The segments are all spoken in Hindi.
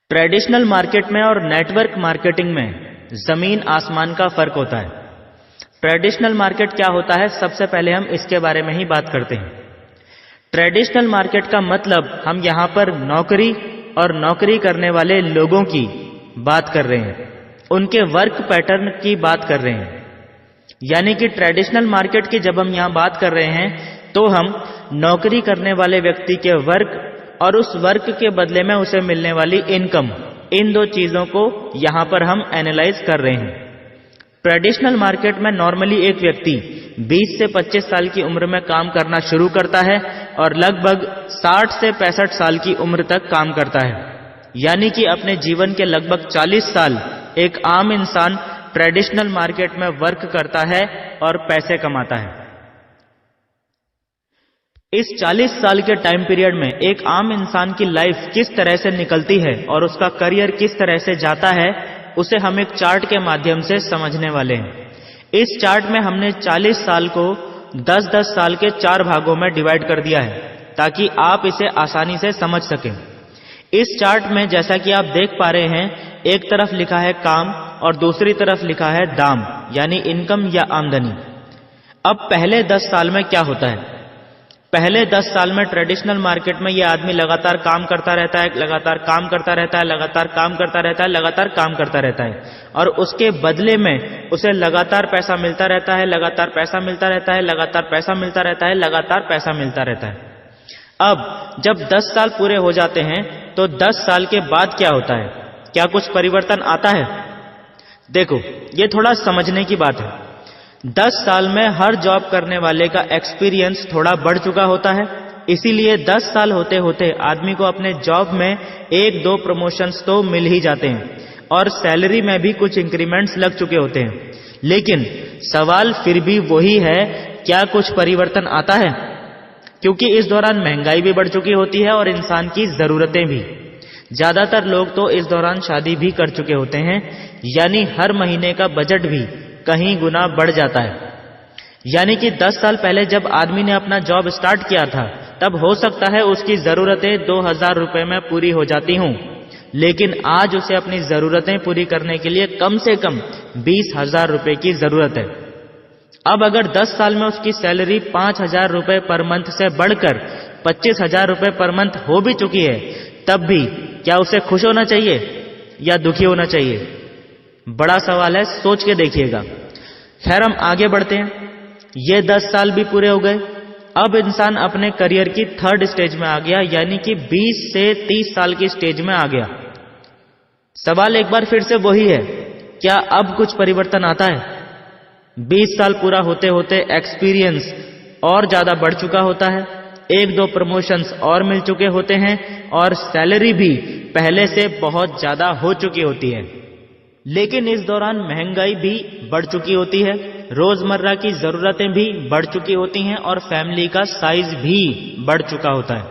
ट्रेडिशनल मार्केट में और नेटवर्क मार्केटिंग में जमीन आसमान का फर्क होता है। ट्रेडिशनल मार्केट क्या होता है, सबसे पहले हम इसके बारे में ही बात करते हैं। ट्रेडिशनल मार्केट का मतलब हम यहां पर नौकरी और नौकरी करने वाले लोगों की बात कर रहे हैं, उनके वर्क पैटर्न की बात कर रहे हैं। यानी कि ट्रेडिशनल मार्केट की जब हम यहां बात कर रहे हैं तो हम नौकरी करने वाले व्यक्ति के वर्क और उस वर्क के बदले में उसे मिलने वाली इनकम, इन दो चीजों को यहां पर हम एनालाइज कर रहे हैं। ट्रेडिशनल मार्केट में नॉर्मली एक व्यक्ति 20 से 25 साल की उम्र में काम करना शुरू करता है और लगभग 60 से 65 साल की उम्र तक काम करता है। यानी कि अपने जीवन के लगभग 40 साल एक आम इंसान ट्रेडिशनल मार्केट में वर्क करता है और पैसे कमाता है। इस 40 साल के टाइम पीरियड में एक आम इंसान की लाइफ किस तरह से निकलती है और उसका करियर किस तरह से जाता है, उसे हम एक चार्ट के माध्यम से समझने वाले हैं। इस चार्ट में हमने 40 साल को 10-10 साल के 4 भागों में डिवाइड कर दिया है ताकि आप इसे आसानी से समझ सकें। इस चार्ट में जैसा कि आप देख पा रहे हैं, एक तरफ लिखा है काम और दूसरी तरफ लिखा है दाम, यानी इनकम या आमदनी। अब पहले 10 साल में क्या होता है? पहले 10 साल में ट्रेडिशनल मार्केट में यह आदमी लगातार काम करता रहता है, लगातार काम करता रहता है, लगातार काम करता रहता है, लगातार काम करता रहता है और उसके बदले में उसे लगातार पैसा मिलता रहता है, लगातार पैसा मिलता रहता है, लगातार पैसा मिलता रहता है, लगातार पैसा मिलता रहता है। अब जब 10 साल पूरे हो जाते हैं तो 10 साल के बाद क्या होता है? क्या कुछ परिवर्तन आता है? देखो, ये थोड़ा समझने की बात है। 10 साल में हर जॉब करने वाले का एक्सपीरियंस थोड़ा बढ़ चुका होता है, इसीलिए 10 साल होते होते आदमी को अपने जॉब में 1-2 प्रमोशंस तो मिल ही जाते हैं और सैलरी में भी कुछ इंक्रीमेंट्स लग चुके होते हैं। लेकिन सवाल फिर भी वही है, क्या कुछ परिवर्तन आता है? क्योंकि इस दौरान महंगाई भी बढ़ चुकी होती है और इंसान की जरूरतें भी। ज्यादातर लोग तो इस दौरान शादी भी कर चुके होते हैं, यानी हर महीने का बजट भी कहीं गुना बढ़ जाता है। यानी कि 10 साल पहले जब आदमी ने अपना जॉब स्टार्ट किया था, तब हो सकता है उसकी जरूरतें 2000 रुपए में पूरी हो जाती हूं, लेकिन आज उसे अपनी जरूरतें पूरी करने के लिए कम से कम 20,000 रुपए की जरूरत है। अब अगर 10 साल में उसकी सैलरी 5,000 रुपए पर मंथ से बढ़कर 25,000 रुपए पर मंथ हो भी चुकी है, तब भी क्या उसे खुश होना चाहिए या दुखी होना चाहिए? बड़ा सवाल है, सोच के देखिएगा। खैर, हम आगे बढ़ते हैं। ये 10 साल भी पूरे हो गए। अब इंसान अपने करियर की 3rd स्टेज में आ गया, यानी कि 20 से 30 साल की स्टेज में आ गया। सवाल एक बार फिर से वही है, क्या अब कुछ परिवर्तन आता है? 20 साल पूरा होते होते एक्सपीरियंस और ज्यादा बढ़ चुका होता है, 1-2 प्रमोशंस और मिल चुके होते हैं और सैलरी भी पहले से बहुत ज्यादा हो चुकी होती है। लेकिन इस दौरान महंगाई भी बढ़ चुकी होती है, रोजमर्रा की जरूरतें भी बढ़ चुकी होती हैं और फैमिली का साइज भी बढ़ चुका होता है।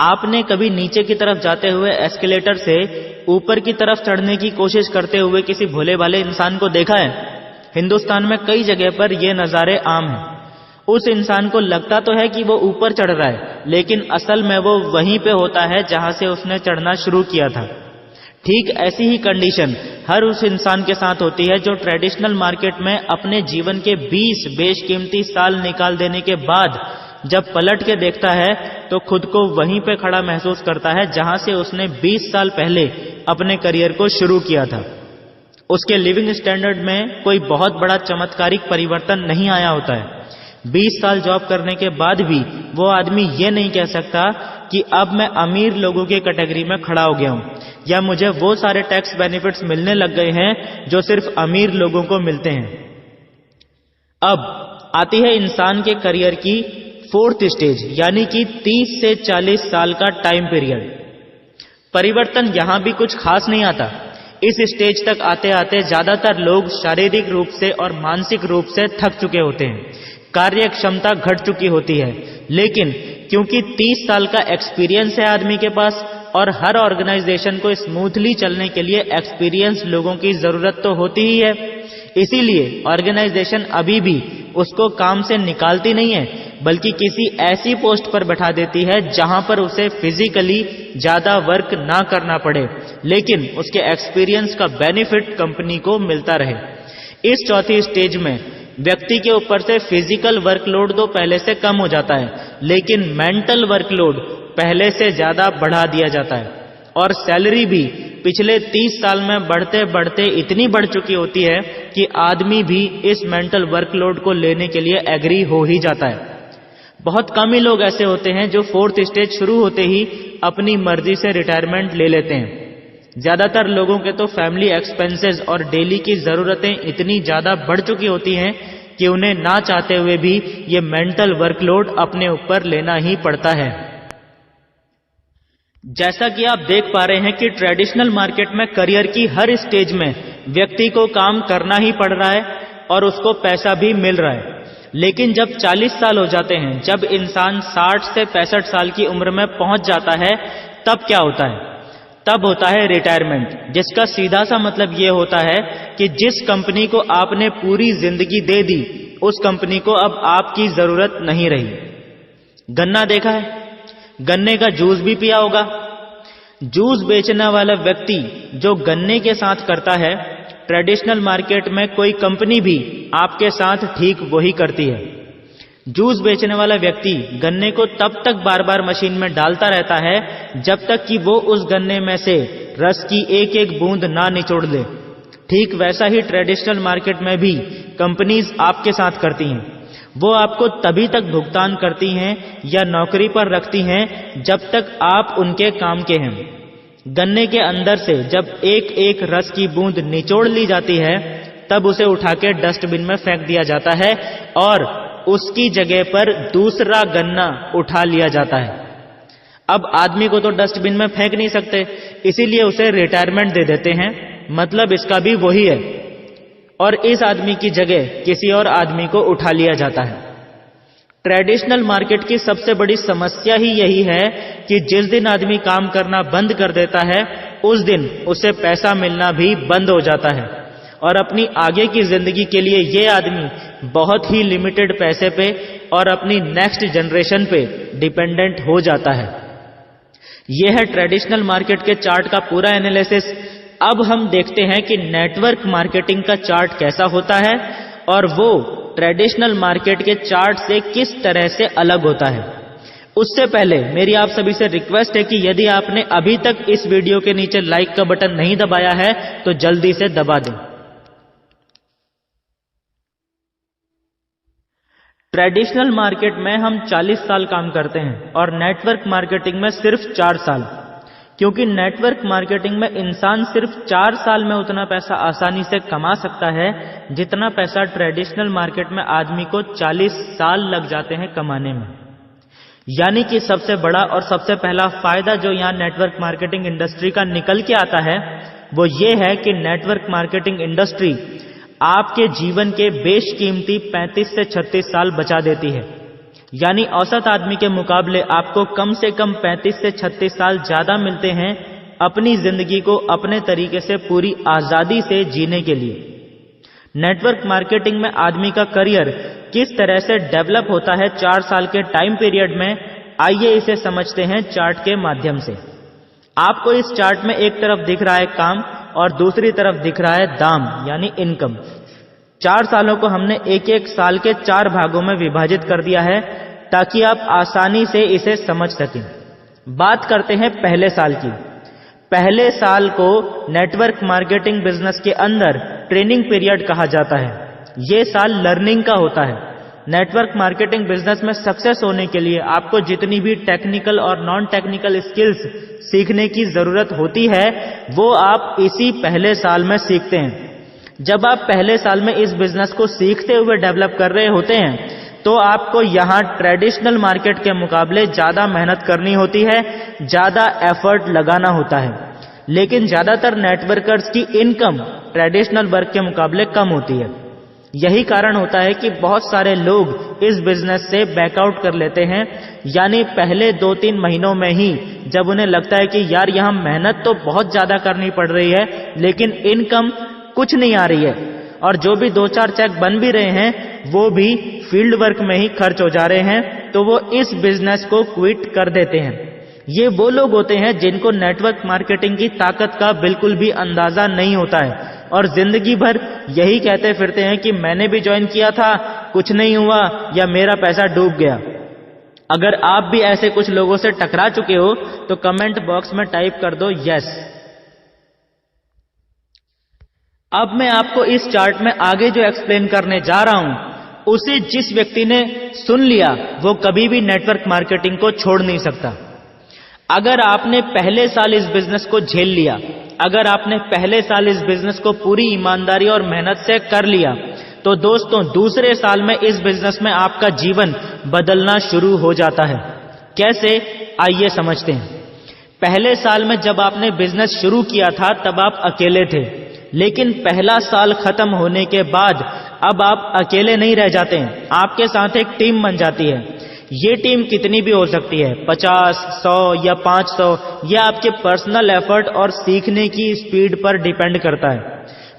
आपने कभी नीचे की तरफ जाते हुए एस्केलेटर से ऊपर की तरफ चढ़ने की कोशिश करते हुए किसी भोले भाले इंसान को देखा है? हिंदुस्तान में कई जगह पर ये नजारे आम हैं। उस इंसान को लगता तो है कि वो ऊपर चढ़ रहा है, लेकिन असल में वो वहीं पे होता है जहां से उसने चढ़ना शुरू किया था। ठीक ऐसी ही कंडीशन हर उस इंसान के साथ होती है जो ट्रेडिशनल मार्केट में अपने जीवन के 20 बेशकीमती साल निकाल देने के बाद जब पलट के देखता है तो खुद को वहीं पे खड़ा महसूस करता है जहां से उसने 20 साल पहले अपने करियर को शुरू किया था। उसके लिविंग स्टैंडर्ड में कोई बहुत बड़ा चमत्कारिक परिवर्तन नहीं आया होता है। 20 साल जॉब करने के बाद भी वो आदमी ये नहीं कह सकता कि अब मैं अमीर लोगों की कैटेगरी में खड़ा हो गया हूं या मुझे वो सारे टैक्स बेनिफिट्स मिलने लग गए हैं जो सिर्फ अमीर लोगों को मिलते हैं। अब आती है इंसान के करियर की 4th स्टेज, यानी कि 30 से 40 साल का टाइम पीरियड। परिवर्तन यहां भी कुछ खास नहीं आता। इस स्टेज तक आते आते ज्यादातर लोग शारीरिक रूप से और मानसिक रूप से थक चुके होते हैं, कार्य क्षमता घट चुकी होती है। लेकिन क्योंकि 30 साल का एक्सपीरियंस है आदमी के पास और हर ऑर्गेनाइजेशन को स्मूथली चलने के लिए एक्सपीरियंस लोगों की जरूरत तो होती ही है, इसीलिए ऑर्गेनाइजेशन अभी भी उसको काम से निकालती नहीं है, बल्कि किसी ऐसी पोस्ट पर बैठा देती है जहां पर उसे फिजिकली ज्यादा वर्क ना करना पड़े, लेकिन उसके एक्सपीरियंस का बेनिफिट कंपनी को मिलता रहे। इस चौथी स्टेज में व्यक्ति के ऊपर से फिजिकल वर्कलोड तो पहले से कम हो जाता है, लेकिन मेंटल वर्कलोड पहले से ज्यादा बढ़ा दिया जाता है और सैलरी भी पिछले 30 साल में बढ़ते बढ़ते इतनी बढ़ चुकी होती है कि आदमी भी इस मेंटल वर्कलोड को लेने के लिए एग्री हो ही जाता है। बहुत कम ही लोग ऐसे होते हैं जो फोर्थ स्टेज शुरू होते ही अपनी मर्जी से रिटायरमेंट ले लेते हैं। ज्यादातर लोगों के तो फैमिली एक्सपेंसेस और डेली की जरूरतें इतनी ज्यादा बढ़ चुकी होती हैं कि उन्हें ना चाहते हुए भी ये मेंटल वर्कलोड अपने ऊपर लेना ही पड़ता है। जैसा कि आप देख पा रहे हैं कि ट्रेडिशनल मार्केट में करियर की हर स्टेज में व्यक्ति को काम करना ही पड़ रहा है और उसको पैसा भी मिल रहा है। लेकिन जब 40 साल हो जाते हैं, जब इंसान 60 से 65 साल की उम्र में पहुंच जाता है, तब क्या होता है? तब होता है रिटायरमेंट, जिसका सीधा सा मतलब यह होता है कि जिस कंपनी को आपने पूरी जिंदगी दे दी, उस कंपनी को अब आपकी जरूरत नहीं रही। गन्ना देखा है? गन्ने का जूस भी पिया होगा। जूस बेचने वाला व्यक्ति जो गन्ने के साथ करता है, ट्रेडिशनल मार्केट में कोई कंपनी भी आपके साथ ठीक वही करती है। जूस बेचने वाला व्यक्ति गन्ने को तब तक बार बार मशीन में डालता रहता है जब तक कि वो उस गन्ने में से रस की एक एक बूंद ना निचोड़ ले। ठीक वैसा ही ट्रेडिशनल मार्केट में भी कंपनीज आपके साथ करती हैं। वो आपको तभी तक भुगतान करती हैं या नौकरी पर रखती हैं जब तक आप उनके काम के हैं। गन्ने के अंदर से जब एक एक रस की बूंद निचोड़ ली जाती है, तब उसे उठा के डस्टबिन में फेंक दिया जाता है और उसकी जगह पर दूसरा गन्ना उठा लिया जाता है। अब आदमी को तो डस्टबिन में फेंक नहीं सकते, इसीलिए उसे रिटायरमेंट दे देते हैं। मतलब इसका भी वही है, और इस आदमी की जगह किसी और आदमी को उठा लिया जाता है। ट्रेडिशनल मार्केट की सबसे बड़ी समस्या ही यही है कि जिस दिन आदमी काम करना बंद कर देता है, उस दिन उसे पैसा मिलना भी बंद हो जाता है और अपनी आगे की जिंदगी के लिए ये आदमी बहुत ही लिमिटेड पैसे पे और अपनी नेक्स्ट जनरेशन पे डिपेंडेंट हो जाता है। यह है ट्रेडिशनल मार्केट के चार्ट का पूरा एनालिसिस। अब हम देखते हैं कि नेटवर्क मार्केटिंग का चार्ट कैसा होता है और वो ट्रेडिशनल मार्केट के चार्ट से किस तरह से अलग होता है। उससे पहले मेरी आप सभी से रिक्वेस्ट है कि यदि आपने अभी तक इस वीडियो के नीचे लाइक का बटन नहीं दबाया है तो जल्दी से दबा दें। ट्रेडिशनल मार्केट में हम 40 साल काम करते हैं और नेटवर्क मार्केटिंग में सिर्फ 4 साल, क्योंकि नेटवर्क मार्केटिंग में इंसान सिर्फ 4 साल में उतना पैसा आसानी से कमा सकता है जितना पैसा ट्रेडिशनल मार्केट में आदमी को 40 साल लग जाते हैं कमाने में। यानी कि सबसे बड़ा और सबसे पहला फायदा जो यहां नेटवर्क मार्केटिंग इंडस्ट्री का निकल के आता है वो ये है कि नेटवर्क मार्केटिंग इंडस्ट्री आपके जीवन के बेशकीमती 35 से 36 साल बचा देती है। यानी औसत आदमी के मुकाबले आपको कम से कम 35 से 36 साल ज्यादा मिलते हैं अपनी जिंदगी को अपने तरीके से पूरी आजादी से जीने के लिए। नेटवर्क मार्केटिंग में आदमी का करियर किस तरह से डेवलप होता है 4 साल के टाइम पीरियड में, आइए इसे समझते हैं चार्ट के माध्यम से। आपको इस चार्ट में एक तरफ दिख रहा है काम और दूसरी तरफ दिख रहा है दाम यानी इनकम। 4 सालों को हमने एक एक साल के 4 भागों में विभाजित कर दिया है ताकि आप आसानी से इसे समझ सकें। बात करते हैं पहले साल की। पहले साल को नेटवर्क मार्केटिंग बिजनेस के अंदर ट्रेनिंग पीरियड कहा जाता है। यह साल लर्निंग का होता है। नेटवर्क मार्केटिंग बिजनेस में सक्सेस होने के लिए आपको जितनी भी टेक्निकल और नॉन टेक्निकल स्किल्स सीखने की जरूरत होती है वो आप इसी पहले साल में सीखते हैं। जब आप पहले साल में इस बिजनेस को सीखते हुए डेवलप कर रहे होते हैं तो आपको यहां ट्रेडिशनल मार्केट के मुकाबले ज्यादा मेहनत करनी होती है, ज्यादा एफर्ट लगाना होता है। लेकिन ज्यादातर नेटवर्कर्स की इनकम ट्रेडिशनल वर्क के मुकाबले कम होती है। यही कारण होता है कि बहुत सारे लोग इस बिजनेस से बैकआउट कर लेते हैं। यानी पहले 2-3 महीनों में ही जब उन्हें लगता है कि यार यहां मेहनत तो बहुत ज्यादा करनी पड़ रही है लेकिन इनकम कुछ नहीं आ रही है और जो भी 2-4 चेक बन भी रहे हैं वो भी फील्ड वर्क में ही खर्च हो जा रहे हैं, तो वो इस बिजनेस को क्विट कर देते हैं। ये वो लोग होते हैं जिनको नेटवर्क मार्केटिंग की ताकत का बिल्कुल भी अंदाजा नहीं होता है और जिंदगी भर यही कहते फिरते हैं कि मैंने भी ज्वाइन किया था, कुछ नहीं हुआ, या मेरा पैसा डूब गया। अगर आप भी ऐसे कुछ लोगों से टकरा चुके हो तो कमेंट बॉक्स में टाइप कर दो यस। अब मैं आपको इस चार्ट में आगे जो एक्सप्लेन करने जा रहा हूं, उसे जिस व्यक्ति ने सुन लिया वो कभी भी नेटवर्क मार्केटिंग को छोड़ नहीं सकता। अगर आपने पहले साल इस बिजनेस को झेल लिया, अगर आपने पहले साल इस बिजनेस को पूरी ईमानदारी और मेहनत से कर लिया, तो दोस्तों दूसरे साल में इस बिजनेस में आपका जीवन बदलना शुरू हो जाता है। कैसे, आइए समझते हैं। पहले साल में जब आपने बिजनेस शुरू किया था तब आप अकेले थे, लेकिन पहला साल खत्म होने के बाद अब आप अकेले नहीं रह जाते हैं, आपके साथ एक टीम बन जाती है। ये टीम कितनी भी हो सकती है, 50, 100 या 500, यह आपके पर्सनल एफर्ट और सीखने की स्पीड पर डिपेंड करता है।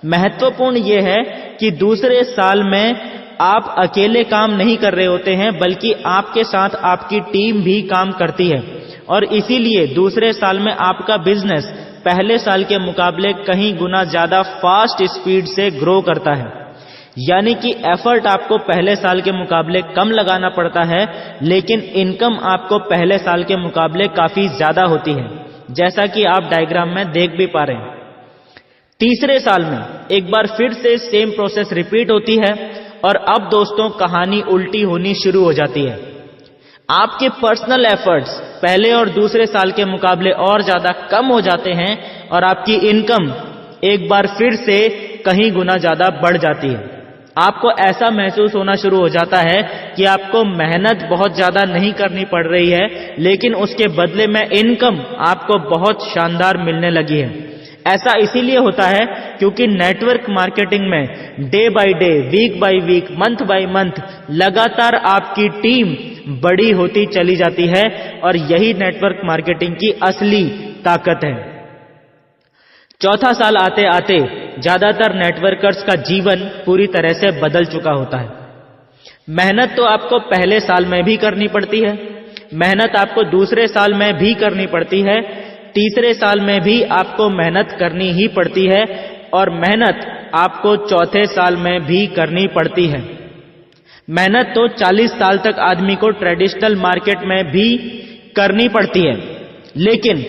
महत्वपूर्ण यह है कि दूसरे साल में आप अकेले काम नहीं कर रहे होते हैं, बल्कि आपके साथ आपकी टीम भी काम करती है और इसीलिए दूसरे साल में आपका बिजनेस पहले साल के मुकाबले कहीं गुना ज्यादा फास्ट स्पीड से ग्रो करता है। यानी कि एफर्ट आपको पहले साल के मुकाबले कम लगाना पड़ता है, लेकिन इनकम आपको पहले साल के मुकाबले काफी ज्यादा होती है, जैसा कि आप डायग्राम में देख भी पा रहे हैं। तीसरे साल में एक बार फिर से सेम प्रोसेस रिपीट होती है और अब दोस्तों कहानी उल्टी होनी शुरू हो जाती है। आपके पर्सनल एफर्ट्स पहले और दूसरे साल के मुकाबले और ज्यादा कम हो जाते हैं और आपकी इनकम एक बार फिर से कहीं गुना ज्यादा बढ़ जाती है। आपको ऐसा महसूस होना शुरू हो जाता है कि आपको मेहनत बहुत ज्यादा नहीं करनी पड़ रही है, लेकिन उसके बदले में इनकम आपको बहुत शानदार मिलने लगी है। ऐसा इसीलिए होता है क्योंकि नेटवर्क मार्केटिंग में day by day, week by week, month by month लगातार आपकी टीम बड़ी होती चली जाती है और यही नेटवर्क मार्केटिंग की असली ताकत है। चौथा साल आते आते ज्यादातर नेटवर्कर्स का जीवन पूरी तरह से बदल चुका होता है। मेहनत तो आपको पहले साल में भी करनी पड़ती है, मेहनत आपको दूसरे साल में भी करनी पड़ती है, तीसरे साल में भी आपको मेहनत करनी ही पड़ती है और मेहनत आपको चौथे साल में भी करनी पड़ती है। मेहनत तो 40 साल तक आदमी को ट्रेडिशनल मार्केट में भी करनी पड़ती है, लेकिन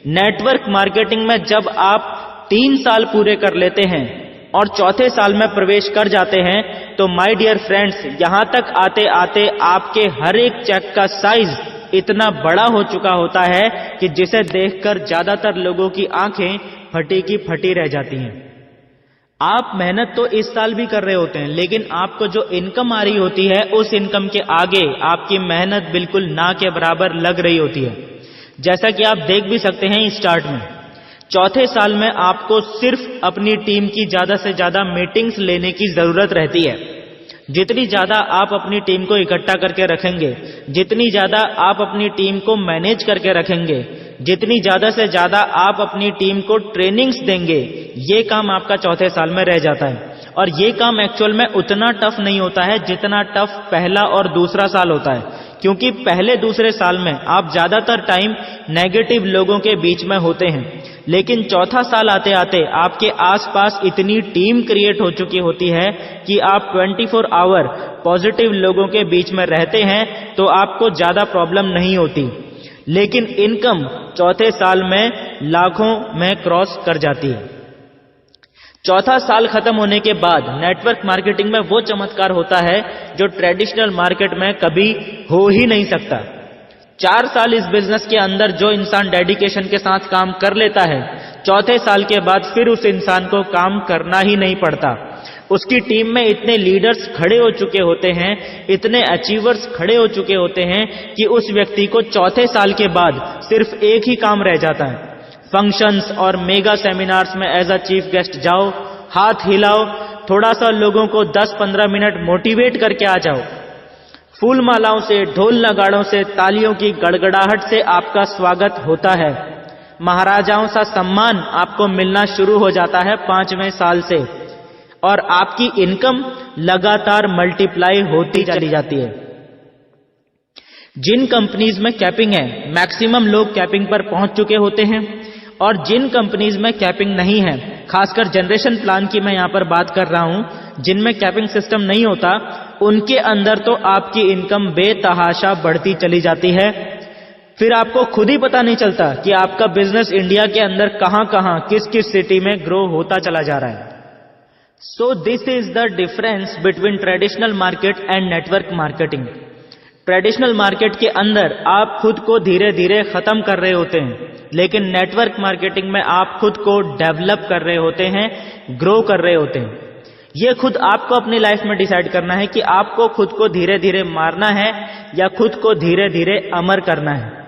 नेटवर्क मार्केटिंग में जब आप 3 साल पूरे कर लेते हैं और चौथे साल में प्रवेश कर जाते हैं, तो माय डियर फ्रेंड्स, यहां तक आते आते आपके हर एक चेक का साइज इतना बड़ा हो चुका होता है कि जिसे देखकर ज्यादातर लोगों की आंखें फटी की फटी रह जाती हैं। आप मेहनत तो इस साल भी कर रहे होते हैं, लेकिन आपको जो इनकम आ रही होती है उस इनकम के आगे आपकी मेहनत बिल्कुल ना के बराबर लग रही होती है। जैसा कि आप देख भी सकते हैं इस चार्ट में, चौथे साल में आपको सिर्फ अपनी टीम की ज्यादा से ज्यादा मीटिंग्स लेने की जरूरत रहती है। जितनी ज्यादा आप अपनी टीम को इकट्ठा करके रखेंगे, जितनी ज्यादा आप अपनी टीम को मैनेज करके रखेंगे, जितनी ज्यादा से ज्यादा आप अपनी टीम को ट्रेनिंग्स देंगे, ये काम आपका चौथे साल में रह जाता है। और ये काम एक्चुअल में उतना टफ नहीं होता है जितना टफ पहला और दूसरा साल होता है, क्योंकि पहले दूसरे साल में आप ज्यादातर टाइम नेगेटिव लोगों के बीच में होते हैं, लेकिन चौथा साल आते आते आपके आसपास इतनी टीम क्रिएट हो चुकी होती है कि आप 24 आवर पॉजिटिव लोगों के बीच में रहते हैं, तो आपको ज्यादा प्रॉब्लम नहीं होती। लेकिन इनकम चौथे साल में लाखों में क्रॉस कर जाती है। चौथा साल खत्म होने के बाद नेटवर्क मार्केटिंग में वो चमत्कार होता है जो ट्रेडिशनल मार्केट में कभी हो ही नहीं सकता। 4 साल इस बिजनेस के अंदर जो इंसान डेडिकेशन के साथ काम कर लेता है, चौथे साल के बाद फिर उस इंसान को काम करना ही नहीं पड़ता। उसकी टीम में इतने लीडर्स खड़े हो चुके होते हैं, इतने अचीवर्स खड़े हो चुके होते हैं कि उस व्यक्ति को चौथे साल के बाद सिर्फ एक ही काम रह जाता है, फंक्शंस और मेगा सेमिनार्स में एज अ चीफ गेस्ट जाओ, हाथ हिलाओ, थोड़ा सा लोगों को 10-15 मिनट मोटिवेट करके आ जाओ। फूल मालाओं से, ढोल नगाड़ों से, तालियों की गड़गड़ाहट से आपका स्वागत होता है। महाराजाओं सा सम्मान आपको मिलना शुरू हो जाता है 5वें साल से, और आपकी इनकम लगातार मल्टीप्लाई होती चली जाती है। जिन कंपनीज में कैपिंग है, मैक्सिमम लोग कैपिंग पर पहुंच चुके होते हैं, और जिन कंपनीज में कैपिंग नहीं है, खासकर जनरेशन प्लान की मैं यहां पर बात कर रहा हूं, जिनमें कैपिंग सिस्टम नहीं होता, उनके अंदर तो आपकी इनकम बेतहाशा बढ़ती चली जाती है। फिर आपको खुद ही पता नहीं चलता कि आपका बिजनेस इंडिया के अंदर कहां किस किस सिटी में ग्रो होता चला जा रहा है। So this is the difference between traditional market and network marketing. Traditional market के अंदर आप खुद को धीरे धीरे खत्म कर रहे होते हैं, लेकिन नेटवर्क मार्केटिंग में आप खुद को डेवलप कर रहे होते हैं, ग्रो कर रहे होते हैं। ये खुद आपको अपनी लाइफ में डिसाइड करना है कि आपको खुद को धीरे धीरे मारना है या खुद को धीरे धीरे अमर करना है।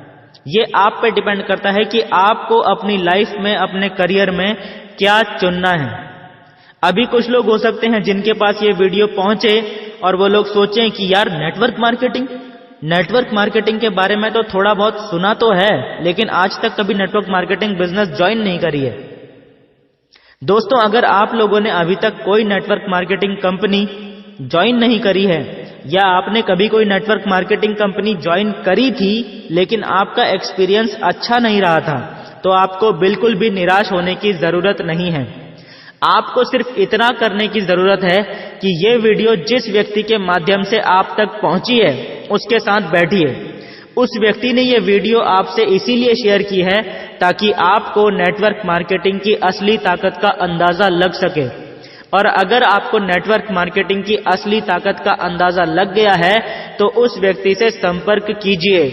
ये आप पे डिपेंड करता है कि आपको अपनी लाइफ में, अपने करियर में क्या चुनना है। अभी कुछ लोग हो सकते हैं जिनके पास ये वीडियो पहुंचे और वो लोग सोचें कि यार नेटवर्क मार्केटिंग के बारे में तो थोड़ा बहुत सुना तो है, लेकिन आज तक कभी नेटवर्क मार्केटिंग बिजनेस ज्वाइन नहीं करी है। दोस्तों, अगर आप लोगों ने अभी तक कोई नेटवर्क मार्केटिंग कंपनी ज्वाइन नहीं करी है, या आपने कभी कोई नेटवर्क मार्केटिंग कंपनी ज्वाइन करी थी लेकिन आपका एक्सपीरियंस अच्छा नहीं रहा था, तो आपको बिल्कुल भी निराश होने की जरूरत नहीं है। आपको सिर्फ इतना करने की जरूरत है कि ये वीडियो जिस व्यक्ति के माध्यम से आप तक पहुंची है, उसके साथ बैठिए। उस व्यक्ति ने ये वीडियो आपसे इसीलिए शेयर की है ताकि आपको नेटवर्क मार्केटिंग की असली ताकत का अंदाजा लग सके। और अगर आपको नेटवर्क मार्केटिंग की असली ताकत का अंदाजा लग गया है, तो उस व्यक्ति से संपर्क कीजिए।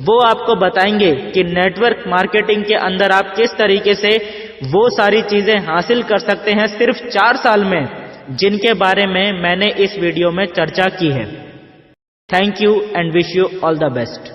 वो आपको बताएंगे कि नेटवर्क मार्केटिंग के अंदर आप किस तरीके से वो सारी चीजें हासिल कर सकते हैं सिर्फ 4 साल में, जिनके बारे में मैंने इस वीडियो में चर्चा की है। Thank you and wish you all the best.